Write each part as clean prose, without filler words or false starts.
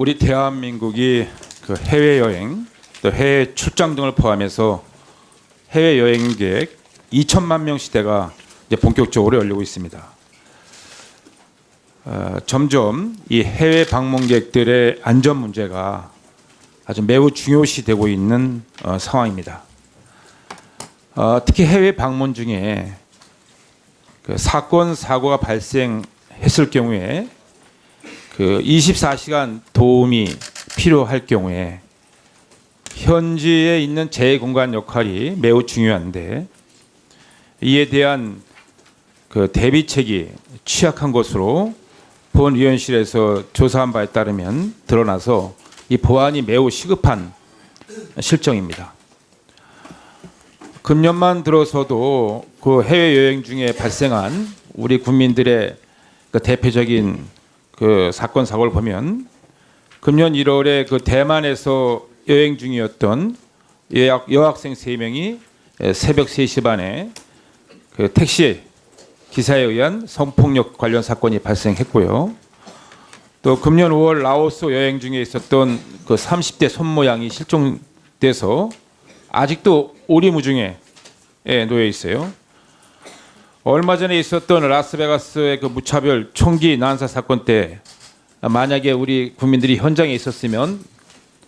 우리 대한민국이 그 해외여행, 또 해외 출장 등을 포함해서 해외여행객 2천만 명 시대가 이제 본격적으로 열리고 있습니다. 점점 이 해외 방문객들의 안전 문제가 아주 매우 중요시되고 있는 상황입니다. 특히 해외 방문 중에 그 사건 사고가 발생했을 경우에 그 24시간 도움이 필요할 경우에 현지에 있는 재공간 역할이 매우 중요한데 이에 대한 그 대비책이 취약한 것으로 본 위원실에서 조사한 바에 따르면 드러나서 이 보완이 매우 시급한 실정입니다. 금년만 들어서도 그 해외 여행 중에 발생한 우리 국민들의 그 대표적인 그 사건 사고를 보면 금년 1월에 그 대만에서 여행 중이었던 여학생 3명이 새벽 3시 반에 그 택시 기사에 의한 성폭력 관련 사건이 발생했고요. 또 금년 5월 라오스 여행 중에 있었던 그 30대 손모양이 실종돼서 아직도 오리무중에 놓여 있어요. 얼마 전에 있었던 라스베가스의 그 무차별 총기 난사 사건 때 만약에 우리 국민들이 현장에 있었으면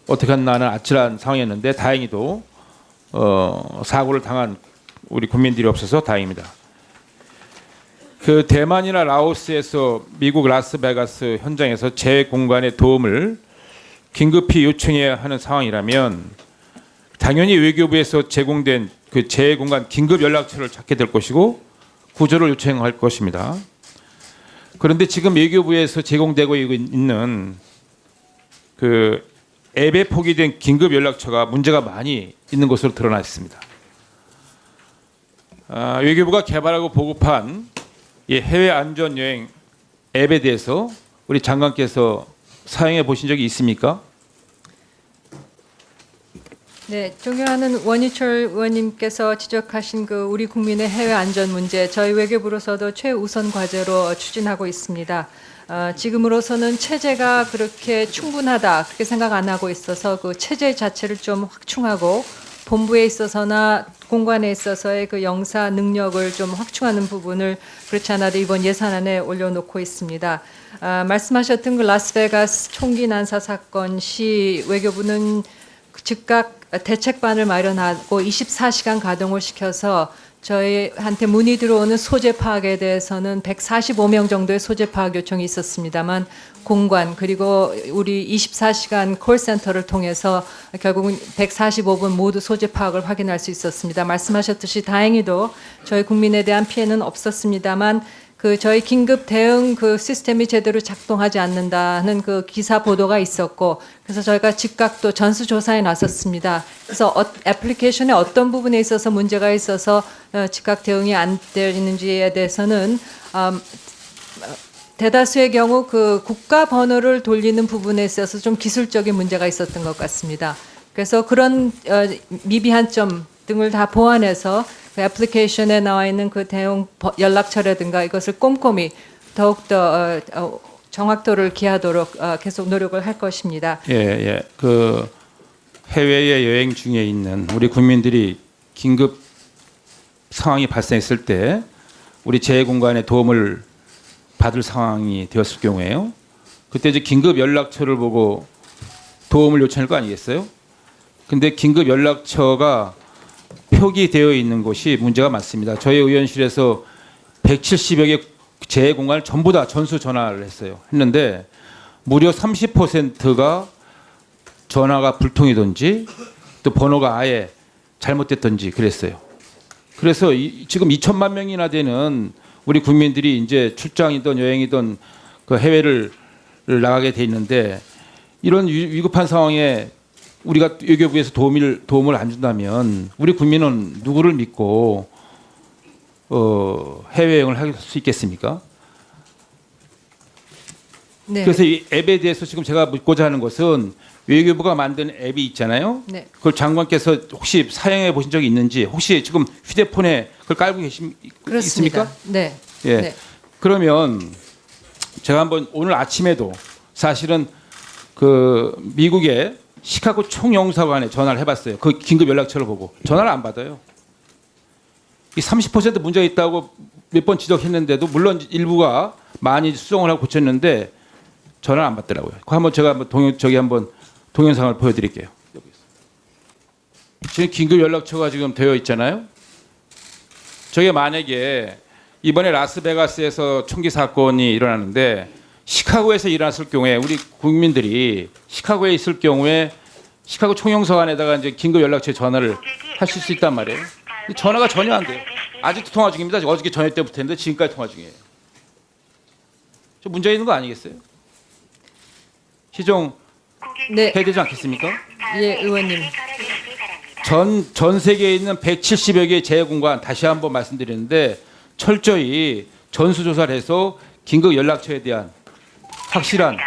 어떻게 했나 하는 아찔한 상황이었는데 다행히도 사고를 당한 우리 국민들이 없어서 다행입니다. 그 대만이나 라오스에서 미국 라스베가스 현장에서 재공간의 도움을 긴급히 요청해야 하는 상황이라면 당연히 외교부에서 제공된 그 재공간 긴급 연락처를 찾게 될 것이고 구조를 요청할 것입니다. 그런데 지금 외교부에서 제공되고 있는 그 앱에 포기된 긴급 연락처가 문제가 많이 있는 것으로 드러나 있습니다. 외교부가 개발하고 보급한 이 해외 안전 여행 앱에 대해서 우리 장관께서 사용해 보신 적이 있습니까? 네, 존경하는 원유철 의원님께서 지적하신 그 우리 국민의 해외 안전 문제, 저희 외교부로서도 최우선 과제로 추진하고 있습니다. 지금으로서는 체제가 그렇게 충분하다 그렇게 생각 안 하고 있어서 그 체제 자체를 좀 확충하고 본부에 있어서나 공관에 있어서의 그 영사 능력을 좀 확충하는 부분을 그렇지 않아도 이번 예산안에 올려놓고 있습니다. 말씀하셨던 그 라스베가스 총기 난사 사건 시 외교부는 즉각 대책반을 마련하고 24시간 가동을 시켜서 저희한테 문의 들어오는 소재 파악에 대해서는 145명 정도의 소재 파악 요청이 있었습니다만 공관 그리고 우리 24시간 콜센터를 통해서 결국은 145분 모두 소재 파악을 확인할 수 있었습니다. 말씀하셨듯이 다행히도 저희 국민에 대한 피해는 없었습니다만 그 저희 긴급 대응 그 시스템이 제대로 작동하지 않는다는 그 기사 보도가 있었고 그래서 저희가 즉각 또 전수조사에 나섰습니다. 그래서 애플리케이션의 어떤 부분에 있어서 문제가 있어서 즉각 대응이 안 되는지에 대해서는 대다수의 경우 그 국가 번호를 돌리는 부분에 있어서 좀 기술적인 문제가 있었던 것 같습니다. 그래서 그런 미비한 점 등을 다 보완해서 그 애플리케이션에 나와 있는 그 대응 연락처라든가 이것을 꼼꼼히 더욱더 정확도를 기하도록 계속 노력을 할 것입니다. 예. 그 해외에 여행 중에 있는 우리 국민들이 긴급 상황이 발생했을 때 우리 재공간의 도움을 받을 상황이 되었을 경우에요. 그때 이제 긴급 연락처를 보고 도움을 요청할 거 아니겠어요? 근데 긴급 연락처가 표기되어 있는 곳이 문제가 많습니다. 저희 의원실에서 170여 개 재공간을 전부 다 전수 전화를 했는데 무려 30%가 전화가 불통이든지 또 번호가 아예 잘못됐든지 그랬어요. 그래서 지금 2천만 명이나 되는 우리 국민들이 이제 출장이든 여행이든 그 해외를 나가게 돼 있는데 이런 위급한 상황에 우리가 외교부에서 도움을 안 준다면 우리 국민은 누구를 믿고 해외여행을 할 수 있겠습니까? 네. 그래서 이 앱에 대해서 지금 제가 묻고자 하는 것은 외교부가 만든 앱이 있잖아요. 네. 그걸 장관께서 혹시 사용해 보신 적이 있는지 혹시 지금 휴대폰에 그걸 깔고 있습니까? 네. 예. 네. 그러면 제가 한번 오늘 아침에도 사실은 그 미국의 시카고 총영사관에 전화를 해봤어요. 그 긴급 연락처를 보고 전화를 안 받아요. 이 30% 문제가 있다고 몇 번 지적했는데도 물론 일부가 많이 수정을 하고 고쳤는데 전화를 안 받더라고요. 그거 한번 제가 한번 동영상을 보여드릴게요. 여기 있어요. 지금 긴급 연락처가 지금 되어 있잖아요. 저게 만약에 이번에 라스베가스에서 총기 사건이 일어나는데 시카고에서 일어났을 경우에 우리 국민들이 시카고에 있을 경우에 시카고 총영사관에다가 이제 긴급 연락처에 전화를 하실 수 있단 말이에요. 근데 전화가 전혀 안 돼요. 아직도 통화 중입니다. 어저께 저녁 때부터 했는데 지금까지 통화 중이에요. 저 문제 있는 거 아니겠어요? 시종 네, 해야 되지 않겠습니까? 예, 의원님. 전 세계에 있는 170여 개의 재해공간 다시 한번 말씀드리는데 철저히 전수조사를 해서 긴급 연락처에 대한 확실한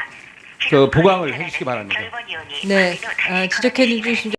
그 보강을 해주시기 바랍니다. 네, 지적해 주신